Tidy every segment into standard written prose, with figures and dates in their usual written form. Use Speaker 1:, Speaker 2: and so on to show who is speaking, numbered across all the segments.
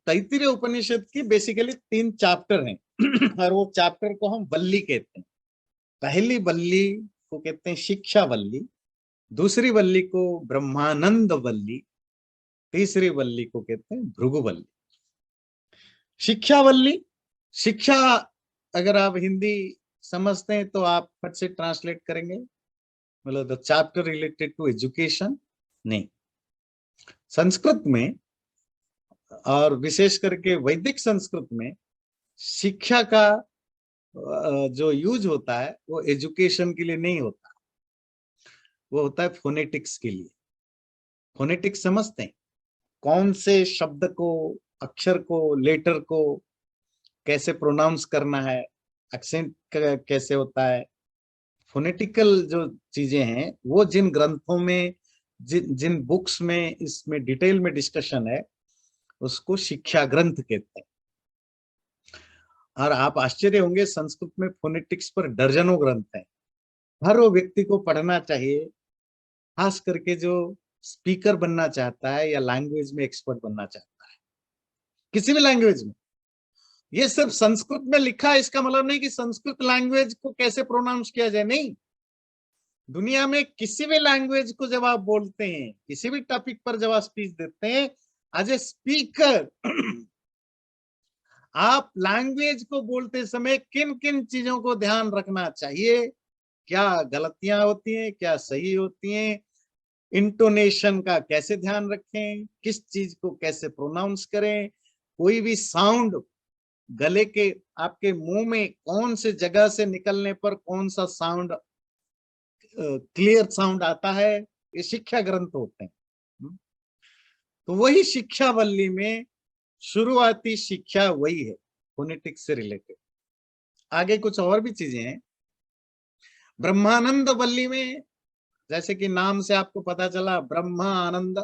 Speaker 1: तैत्तिरीय उपनिषद की basically 3 chapter हैं और वो चैप्टर को हम वल्ली कहते हैं। पहली वल्ली को कहते हैं शिक्षा वल्ली, दूसरी वल्ली को ब्रह्मानंद वल्ली, तीसरी वल्ली को कहते हैं भृगु वल्ली। शिक्षा वल्ली, शिक्षा अगर आप हिंदी समझते हैं तो आप फट से ट्रांसलेट करेंगे, मतलब the chapter related to education. नहीं, संस्कृत में और विशेष करके वैदिक संस्कृत में शिक्षा का जो यूज होता है वो एजुकेशन के लिए नहीं होता, वो होता है फोनेटिक्स के लिए। फोनेटिक्स समझते हैं? कौन से शब्द को, अक्षर को, लेटर को कैसे प्रोनाउंस करना है, एक्सेंट कैसे होता है। फोनेटिकल जो चीजें हैं वो जिन ग्रंथों में, जिन बुक्स में इसमें डिटेल में डिस्कशन है उसको शिक्षा ग्रंथ कहते हैं। और आप आश्चर्य होंगे, संस्कृत में फोनेटिक्स पर दर्जनों ग्रंथ हैं। हर वो व्यक्ति को पढ़ना चाहिए, खास करके जो स्पीकर बनना चाहता है या लैंग्वेज में एक्सपर्ट बनना चाहता है, किसी भी लैंग्वेज में। ये सब संस्कृत में लिखा है, इसका मतलब नहीं कि संस्कृत लैंग्वेज को कैसे प्रोनाउंस किया जाए, नहीं। दुनिया में किसी भी लैंग्वेज को जब आप बोलते हैं, किसी भी टॉपिक पर जब आप स्पीच देते हैं एज ए स्पीकर, आप लैंग्वेज को बोलते समय किन किन चीजों को ध्यान रखना चाहिए, क्या गलतियां होती हैं, क्या सही होती हैं, इंटोनेशन का कैसे ध्यान रखें, किस चीज को कैसे प्रोनाउंस करें, कोई भी साउंड गले के, आपके मुंह में कौन से जगह से निकलने पर कौन सा साउंड क्लियर साउंड आता है, ये शिक्षा ग्रंथ होते हैं। तो वही शिक्षा वल्ली में शुरुआती शिक्षा वही है, फोनेटिक्स से रिलेटेड। आगे कुछ और भी चीजें हैं। ब्रह्मानंद वल्ली में, जैसे कि नाम से आपको पता चला ब्रह्मा आनंद,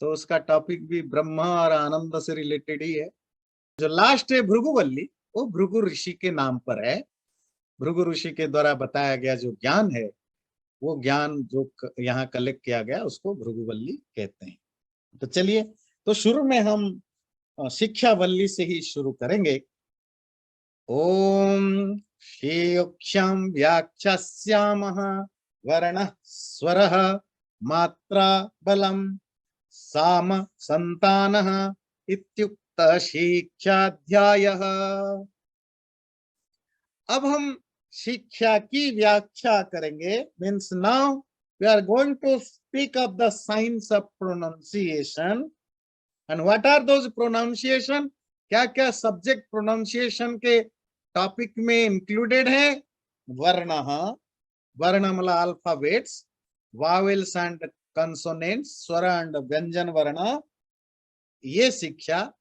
Speaker 1: तो उसका टॉपिक भी ब्रह्मा और आनंद से रिलेटेड ही है। जो लास्ट है भृगु वल्ली, वो भृगु ऋषि के नाम पर है। भृगु ऋषि के द्वारा बताया गया जो ज्ञान है, वो ज्ञान जो यहाँ कलेक्ट किया गया उसको भृगु वल्ली कहते हैं। तो चलिए, तो शुरू में हम शिक्षा वल्ली से ही शुरू करेंगे। ओम शीयुक्षम व्याख्यास्यामः वर्णः स्वरः मात्रा बलम साम संतानः इत्युक्त शिक्षाध्यायः। अब हम शिक्षा की व्याख्या करेंगे। Means now we are going to speak of the science of pronunciation and what are those pronunciation. क्या क्या सब्जेक्ट प्रोनाउंसिएशन के टॉपिक में इंक्लूडेड है। वर्ण, वर्ण मतलब अल्फाबेट्स, वावेल्स एंड कंसोनेंट्स, स्वर एंड व्यंजन वर्ण, ये शिक्षा।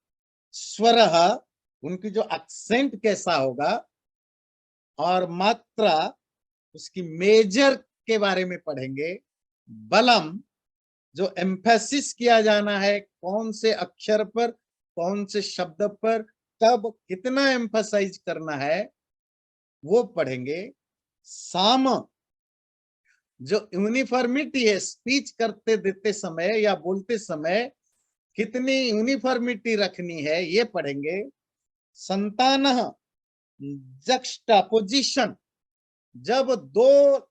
Speaker 1: स्वर, उनकी जो एक्सेंट कैसा होगा, और मात्रा, उसकी मेजर के बारे में पढ़ेंगे। बलम, जो एम्फेसिस किया जाना है, कौन से अक्षर पर, कौन से शब्द पर, कब कितना एम्फसाइज करना है, वो पढ़ेंगे। साम, जो यूनिफॉर्मिटी है, स्पीच करते देते समय या बोलते समय कितनी यूनिफॉर्मिटी रखनी है, ये पढ़ेंगे। संतान, जक्स्टापोजिशन, जब दो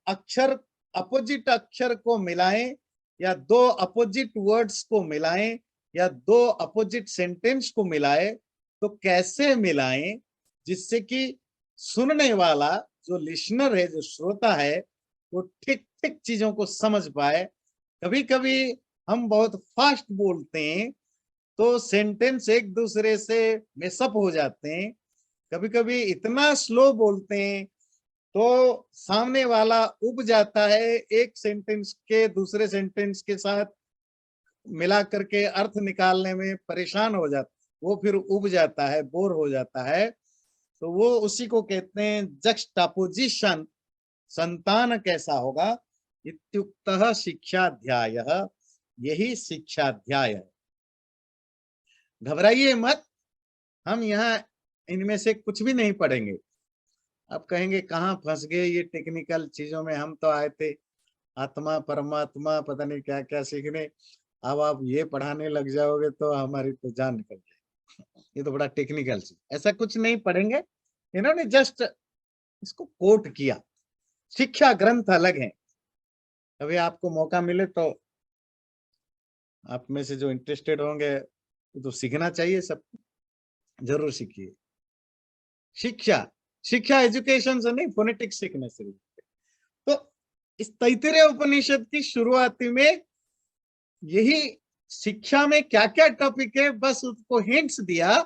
Speaker 1: अक्षर अपोजिट अक्षर को मिलाएं या दो अपोजिट वर्ड्स को मिलाएं या दो अपोजिट सेंटेंस को मिलाएं, तो कैसे मिलाएं जिससे कि सुनने वाला जो लिसनर है, जो श्रोता है, वो ठीक ठीक चीजों को समझ पाए। कभी कभी हम बहुत फास्ट बोलते हैं तो सेंटेंस एक दूसरे से मिसअप हो जाते हैं। कभी कभी इतना स्लो बोलते हैं तो सामने वाला उब जाता है, एक सेंटेंस के दूसरे सेंटेंस के साथ मिला करके अर्थ निकालने में परेशान हो जाता, वो फिर उब जाता है, बोर हो जाता है। तो वो उसी को कहते हैं जक्स्टापोजिशन। संतान कैसा होगा, इत्युक्तः शिक्षाध्यायः, यही शिक्षाध्याय है। घबराइए मत, हम यहाँ इनमें से कुछ भी नहीं पढ़ेंगे। अब कहेंगे कहाँ फंस गए ये टेक्निकल चीजों में, हम तो आए थे आत्मा परमात्मा पता नहीं क्या क्या सीखने, अब आप ये पढ़ाने लग जाओगे तो हमारी तो जान निकल जाएगी। ये तो बड़ा टेक्निकल चीज, ऐसा कुछ नहीं पढ़ेंगे, इन्होंने जस्ट इसको कोट किया। शिक्षा ग्रंथ अलग है, कभी आपको मौका मिले तो आप में से जो इंटरेस्टेड होंगे तो सीखना चाहिए, सब जरूर सीखिए। शिक्षा, शिक्षा एजुकेशन से नहीं, फोनेटिक्स सीखने से। तो इस तैत्तिरीय उपनिषद की शुरुआती में यही शिक्षा में क्या क्या टॉपिक है बस उसको हिंट्स दिया।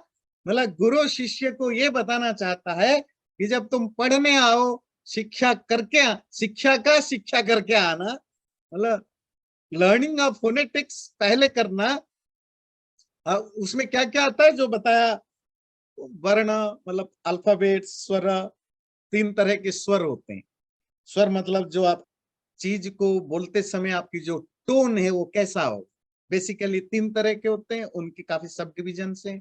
Speaker 1: मतलब गुरु शिष्य को ये बताना चाहता है कि जब तुम पढ़ने आओ, शिक्षा करके शिक्षा करके आना, मतलब लर्निंग ऑफ फोनेटिक्स पहले करना। उसमें क्या क्या आता है जो बताया, वर्ण मतलब अल्फाबेट, स्वर, 3 तरह के स्वर होते हैं। स्वर मतलब जो आप चीज को बोलते समय आपकी जो टोन है वो कैसा हो। बेसिकली 3 तरह के होते हैं, उनकी काफी सब डिविजन्स हैं।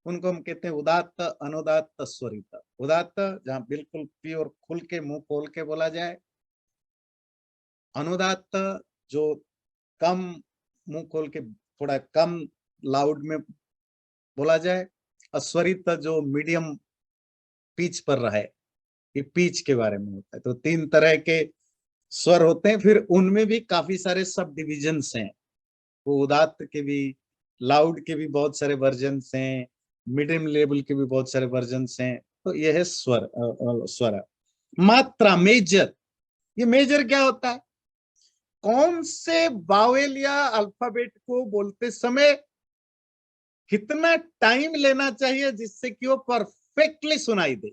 Speaker 1: उनको हम कहते हैं उदात्त, अनुदात्त, स्वरित। उदात्त जहां बिल्कुल प्योर खुल के मुंह खोल के बोला जाए। अनुदात्त जो कम मुंह खोल के थोड़ा कम लाउड में बोला जाए। अस्वरित जो मीडियम पिच पर रहे, ये पिच के बारे में होता है। तो 3 तरह के स्वर होते हैं, फिर उनमें भी काफी सारे सब डिविजन्स हैं। वो उदात्त के भी, लाउड के भी बहुत सारे वर्जन्स हैं, मीडियम लेवल के भी बहुत सारे वर्जन्स हैं। तो यह है स्वर। स्वर मात्रा, मेजर। ये मेजर क्या होता है, कौन से वावेल या अल्फाबेट को बोलते समय कितना टाइम लेना चाहिए जिससे कि वो परफेक्टली सुनाई दे।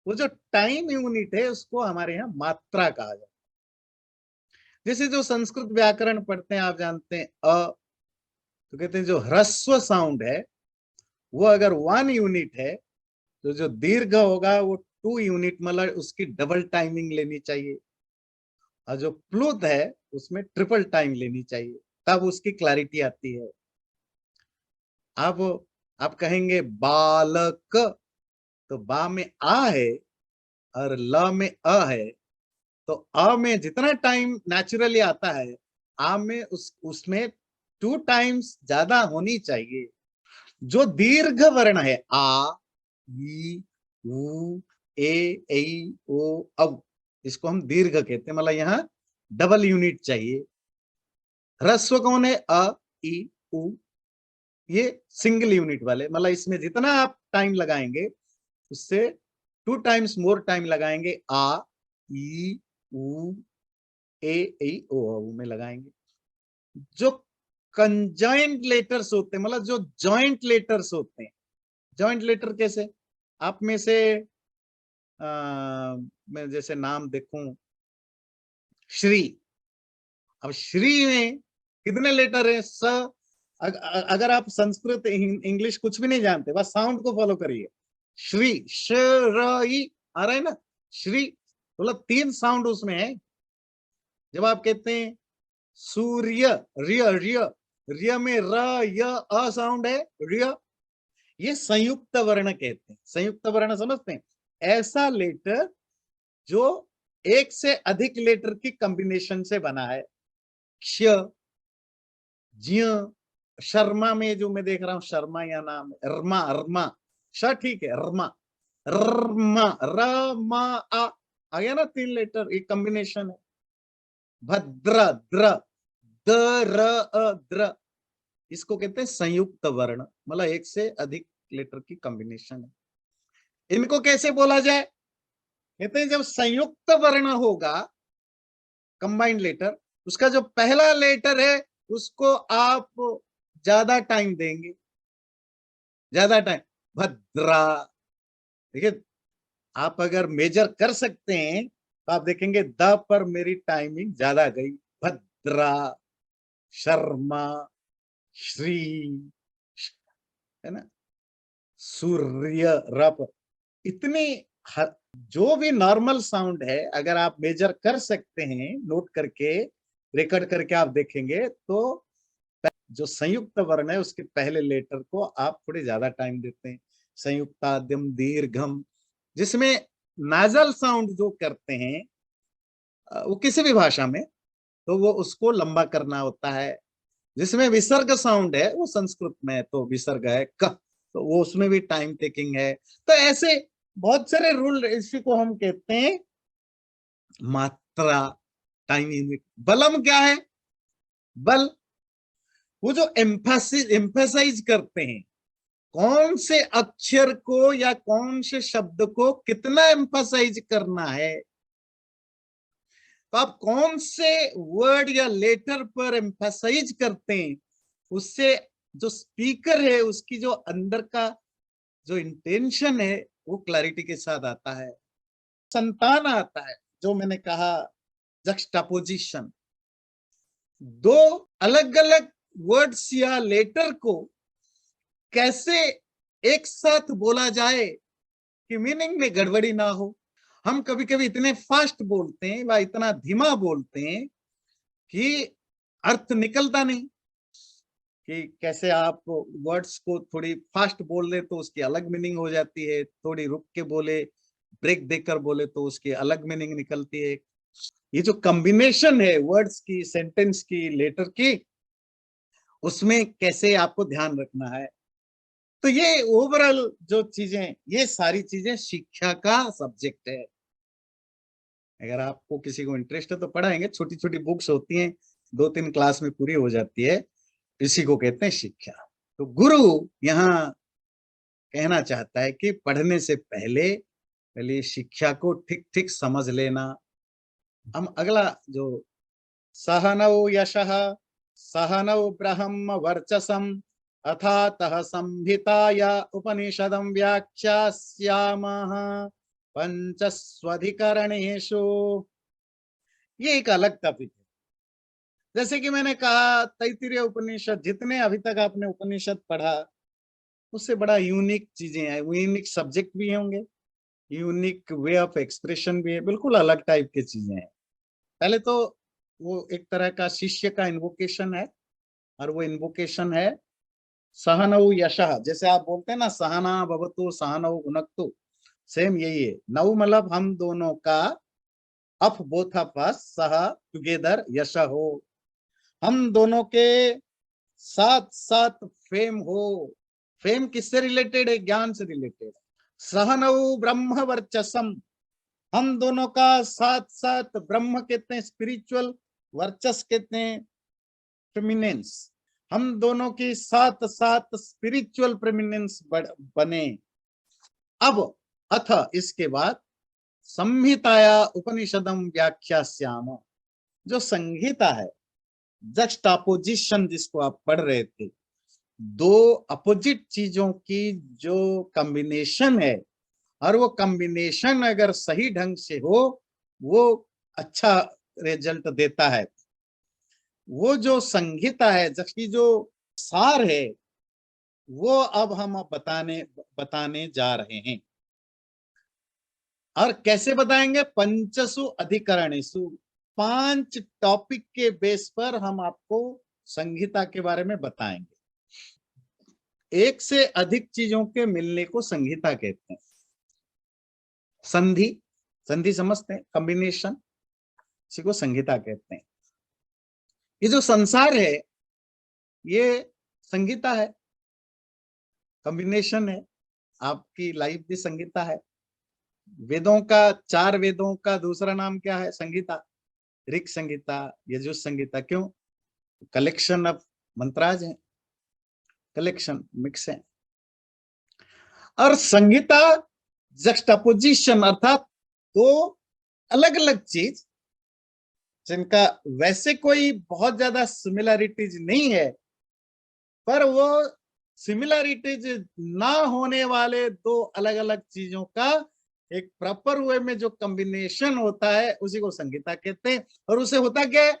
Speaker 1: वो जो टाइम यूनिट है उसको हमारे यहाँ मात्रा कहा जाता है। जैसे जो संस्कृत व्याकरण पढ़ते हैं, आप जानते हैं तो कहते हैं जो ह्रस्व साउंड है वो अगर 1 यूनिट है, तो जो दीर्घ होगा वो 2 यूनिट, मतलब उसकी डबल टाइमिंग लेनी चाहिए। और जो प्लुत है उसमें ट्रिपल टाइम लेनी चाहिए, तब उसकी क्लैरिटी आती है। अब आप कहेंगे बालक, तो बा में आ है और ल में अ है, तो अ में जितना टाइम नेचुरली आता है, आ में उसमें 2 टाइम्स ज्यादा होनी चाहिए। जो दीर्घ वर्ण है आ, ई, उ, ए, ओ, औ, इसको हम दीर्घ कहते हैं, मतलब यहाँ डबल यूनिट चाहिए। ह्रस्व कौन है, अ, ई, उ, ये सिंगल यूनिट वाले, मतलब इसमें जितना आप टाइम लगाएंगे उससे 2 टाइम्स मोर टाइम लगाएंगे आ, ई, उ, ए, ओ में लगाएंगे। जो कंजाइंट लेटर्स होते हैं, मतलब जो जॉइंट लेटर्स होते हैं। जॉइंट लेटर कैसे, आप में से मैं जैसे नाम देखूं श्री, अब श्री में कितने लेटर है, स। अगर आप संस्कृत इंग्लिश कुछ भी नहीं जानते, बस साउंड को फॉलो करिए। श्री, श, र, ई आ रहा है ना, श्री, मतलब 3 साउंड उसमें है। जब आप कहते हैं सूर्य, रिय, रिय, रिय में र, य, अ साउंड है, रिय, ये संयुक्त वर्ण कहते हैं। संयुक्त वर्ण समझते हैं, ऐसा लेटर जो एक से अधिक लेटर की कॉम्बिनेशन से बना है। क्ष, ज्य, शर्मा में जो मैं देख रहा हूं, शर्मा या नाम रमा, रमा, श ठीक है, रमा, रमा, रमा, आ गया ना 3 लेटर, एक कॉम्बिनेशन है। भद्र, द्र, द, र, द्र, इसको कहते हैं संयुक्त वर्ण, मतलब एक से अधिक लेटर की कॉम्बिनेशन है। इनको कैसे बोला जाए, कहते हैं जब संयुक्त वर्ण होगा, कंबाइंड लेटर, उसका जो पहला लेटर है उसको आप ज्यादा टाइम देंगे, ज्यादा टाइम। भद्रा, देखिए आप अगर मेजर कर सकते हैं तो आप देखेंगे द पर मेरी टाइमिंग ज्यादा गई। भद्रा, शर्मा, श्री, है ना, सूर्य, रप, इतनी जो भी नॉर्मल साउंड है अगर आप मेजर कर सकते हैं, नोट करके रिकॉर्ड करके आप देखेंगे, तो जो संयुक्त वर्ण है उसके पहले लेटर को आप थोड़े ज्यादा टाइम देते हैं। संयुक्ताद्यम, दीर्घम, जिसमें नाजल साउंड जो करते हैं वो किसी भी भाषा में, तो वो उसको लंबा करना होता है। जिसमें विसर्ग साउंड है वो संस्कृत में तो विसर्ग है क, तो वो उसमें भी टाइम टेकिंग है। तो ऐसे बहुत सारे रूल, इसी को हम कहते हैं मात्रा, टाइम यूनिट। बलम क्या है? बल वो जो एम्फेसाइज करते हैं, कौन से अक्षर को या कौन से शब्द को कितना एम्फसाइज करना है। तो आप कौन से वर्ड या लेटर पर एम्फसाइज करते हैं, उससे जो स्पीकर है उसकी जो अंदर का जो इंटेंशन है वो क्लैरिटी के साथ आता है, संतान आता है। जो मैंने कहा जक्सटापोजिशन, दो अलग अलग वर्ड्स या लेटर को कैसे एक साथ बोला जाए कि मीनिंग में गड़बड़ी ना हो। हम कभी कभी इतने फास्ट बोलते हैं व इतना धीमा बोलते हैं कि अर्थ निकलता नहीं। कि कैसे आप वर्ड्स को थोड़ी फास्ट बोल दे तो उसकी अलग मीनिंग हो जाती है, थोड़ी रुक के बोले, ब्रेक देकर बोले तो उसकी अलग मीनिंग निकलती है। ये जो कॉम्बिनेशन है वर्ड्स की, सेंटेंस की, लेटर की, उसमें कैसे आपको ध्यान रखना है। तो ये ओवरऑल जो चीजें, ये सारी चीजें शिक्षा का सब्जेक्ट है। अगर आपको किसी को इंटरेस्ट है तो पढ़ाएंगे, छोटी छोटी बुक्स होती हैं, 2-3 क्लास में पूरी हो जाती है। इसी को कहते हैं शिक्षा। तो गुरु यहाँ कहना चाहता है कि पढ़ने से पहले शिक्षा को ठीक ठीक समझ लेना। हम अगला जो सहनौ यशः सहनौ ब्रह्म वर्चसम अथातः संहिताय उपनिषदं व्याख्यास्यामः पंचस्वधिकरणेषु। ये एक अलग टॉपिक है। जैसे कि मैंने कहा तैत्तिरीय उपनिषद, जितने अभी तक आपने उपनिषद पढ़ा उससे बड़ा यूनिक चीजें हैं, यूनिक सब्जेक्ट भी होंगे, यूनिक वे ऑफ एक्सप्रेशन भी है, बिल्कुल अलग टाइप की चीजें हैं। पहले तो वो एक तरह का शिष्य का इन्वोकेशन है, और वो इन्वोकेशन है सहनौ यशः। जैसे आप बोलते हैं ना सहना भवतु सहनौ भुनक्तु, सेम यही है। नौ मतलब हम दोनों का, अफ बोथ ऑफ अस, सह टुगेदर, यश हो, हम दोनों के साथ साथ फेम हो। फेम किससे रिलेटेड है? ज्ञान से रिलेटेड है। सहनौ ब्रह्म वर्चसम, हम दोनों का साथ साथ, ब्रह्म कहते हैं स्पिरिचुअल, वर्चस कहते हैं प्रेमिनेंस, हम दोनों की साथ साथ स्पिरिचुअल प्रेमिनेंस बने। अब अथ इसके बाद संहिताया उपनिषदम व्याख्यास्याम, जो संहिता है, जक्सटापोजिशन जिसको आप पढ़ रहे थे, दो अपोजिट चीजों की जो कॉम्बिनेशन है, और वो कॉम्बिनेशन अगर सही ढंग से हो वो अच्छा रिजल्ट देता है। वो जो संहिता है, जिसकी जो सार है, वो अब हम बताने बताने जा रहे हैं। और कैसे बताएंगे? पंचसु अधिकरणेषु, 5 टॉपिक के बेस पर हम आपको संहिता के बारे में बताएंगे। एक से अधिक चीजों के मिलने को संहिता कहते हैं। संधि, संधि समझते हैं, कॉम्बिनेशन, इसी को संहिता कहते हैं। ये जो संसार है ये संहिता है, कॉम्बिनेशन है। आपकी लाइफ भी संहिता है। वेदों का, 4 वेदों का दूसरा नाम क्या है? संहिता। ऋक संहिता, यजुर संहिता। क्यों? कलेक्शन ऑफ मंत्राज है, कलेक्शन, मिक्स है। और संहिता जक्सटापोजिशन, अर्थात दो अलग अलग चीज जिनका वैसे कोई बहुत ज्यादा सिमिलरिटीज नहीं है, पर वो सिमिलरिटीज ना होने वाले दो अलग अलग चीजों का एक प्रॉपर वे में जो कॉम्बिनेशन होता है उसी को संहिता कहते हैं। और उसे होता क्या है?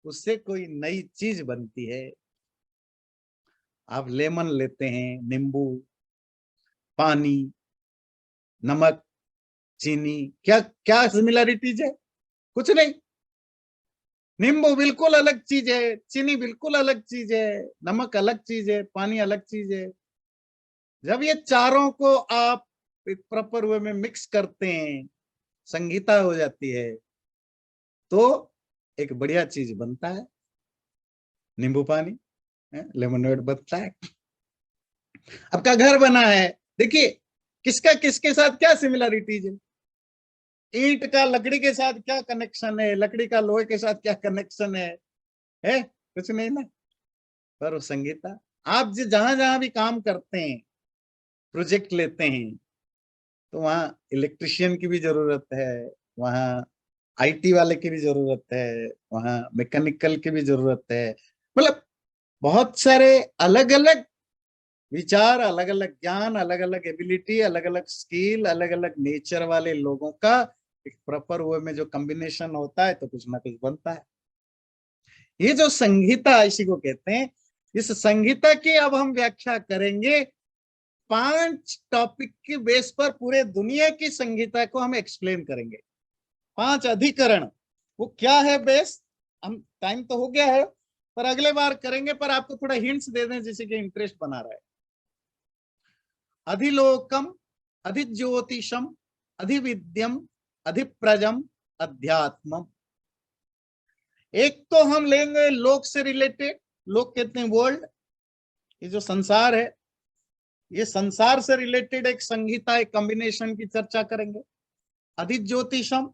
Speaker 1: उससे कोई नई चीज बनती है। आप लेमन लेते हैं, नींबू, पानी, नमक, चीनी, क्या क्या सिमिलरिटीज है? कुछ नहीं। नींबू बिल्कुल अलग चीज है, चीनी बिल्कुल अलग चीज है, नमक अलग चीज है, पानी अलग चीज है। जब ये चारों को आप एक प्रॉपर वे में मिक्स करते हैं, संगीता हो जाती है, तो एक बढ़िया चीज बनता है, नींबू पानी, लेमनेड बनता है। आपका घर बना है, देखिए किसका किसके साथ क्या सिमिलरिटीज है। ईंट का लकड़ी के साथ क्या कनेक्शन है, लकड़ी का लोहे के साथ क्या कनेक्शन है कुछ नहीं ना। पर संगीता, आप जहां जहां भी काम करते हैं, प्रोजेक्ट लेते हैं, तो वहाँ इलेक्ट्रिशियन की भी जरूरत है, वहाँ आईटी वाले की भी जरूरत है, वहाँ मैकेनिकल की भी जरूरत है। मतलब बहुत सारे अलग अलग विचार, अलग अलग ज्ञान, अलग अलग एबिलिटी, अलग अलग स्किल, अलग अलग नेचर वाले लोगों का एक प्रॉपर वे में जो कॉम्बिनेशन होता है तो कुछ ना कुछ बनता है। ये जो संहिता इसी को कहते हैं। इस संहिता की अब हम व्याख्या करेंगे। 5 टॉपिक के बेस पर पूरे दुनिया की संहिता को हम एक्सप्लेन करेंगे। 5 अधिकरण, वो क्या है बेस, हम टाइम तो हो गया है पर अगले बार करेंगे, पर आपको थोड़ा हिंट्स दे दें जिससे कि इंटरेस्ट बना रहा है। अधिलोकम, अधिज्योतिषम, अधिविद्यम, अधिप्रजम, अध्यात्मम। एक तो हम लेंगे लोक से रिलेटेड, लोक कहते हैं वर्ल्ड, ये जो संसार है, ये संसार से रिलेटेड एक संहिता, एक कॉम्बिनेशन की चर्चा करेंगे। अधिज्योतिषम,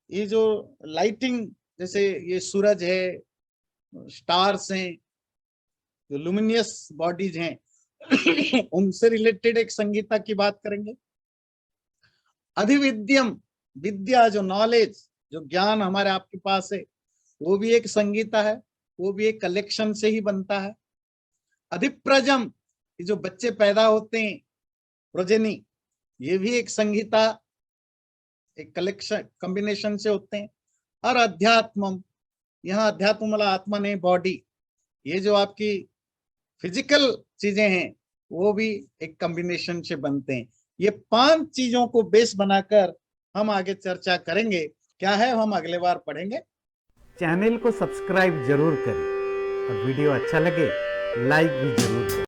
Speaker 1: ये जो लाइटिंग, जैसे ये सूरज है, स्टार्स हैं, जो लुमिनियस बॉडीज हैं उनसे रिलेटेड एक संगीता की बात करेंगे। अधिविद्यम, विद्या जो नॉलेज, जो ज्ञान हमारे आपके पास है, वो भी एक संगीता है, वो भी एक कलेक्शन से ही बनता है। अधिप्रजम, ये जो बच्चे पैदा होते हैं, प्रोजेनी, ये भी एक संगीता, एक कलेक्शन कॉम्बिनेशन से होते हैं। और अध्यात्मम, यहाँ अध्यात्म वाला आत्मा नहीं, बॉडी, ये जो आपकी फिजिकल चीजें हैं वो भी एक कॉम्बिनेशन से बनते हैं। ये 5 चीजों को बेस बनाकर हम आगे चर्चा करेंगे। क्या है हम अगले बार पढ़ेंगे।
Speaker 2: चैनल को सब्सक्राइब जरूर करें और वीडियो अच्छा लगे लाइक भी जरूर करें।